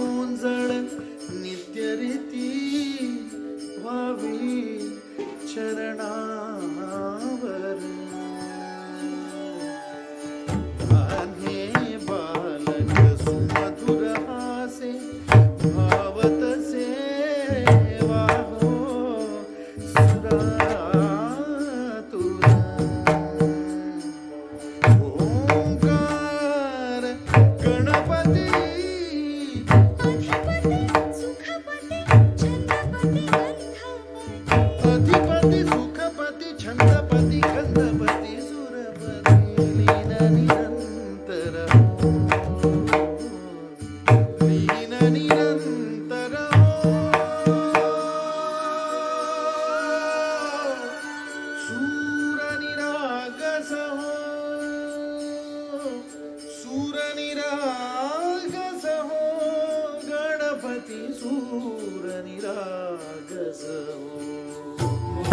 ओंजळ नित्यरीती व्हावी चरणावर आन्हे बालक सुमधुर हासे भावत सेवा हो सुरातुर ओंकार गणपती अधिपती सुखपती छंदपती गंधपती सुरपती लीन निरंतर लीन निरंतर सूर निरागस हो सूर निरागस हो गणपती सूर निरागस हो